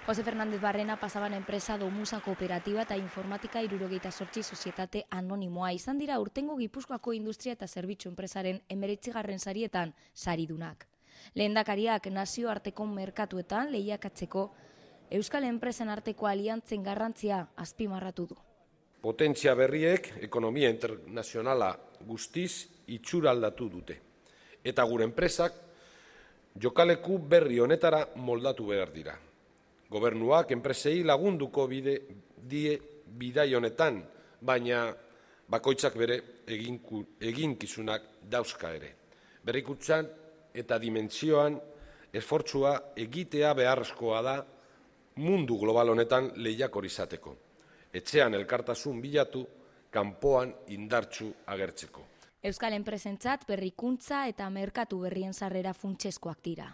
Jose Fernández Barrena pasaban enpresa Domusa Kooperatiba eta Informatika 78 sozietate anonimoa izan dira urtengo Gipuzkoako industria eta zerbitzu enpresaren 19. sarietan saridunak. Lehendakariak nazioarteko merkatuetan lehiakatzeko euskal enpresen arteko aliantzen garrantzia azpimarratu du. Potentzia berriek ekonomia internazionala guztiz itxura aldatu dute. Eta gure enpresak jokaleku berri honetara moldatu behar dira. Gobernuak enpresei lagunduko bidai honetan, baina bakoitzak bere eginkizunak dauzka ere. Berrikuntzan eta dimentsioan esfortzua egitea beharrezkoa da mundu global honetan lehiakor izateko. Etxean elkartasun bilatu, kanpoan indartsu agertzeko. Euskal enpresentzat berrikuntza eta merkatu berrien sarrera funtsezkoak dira.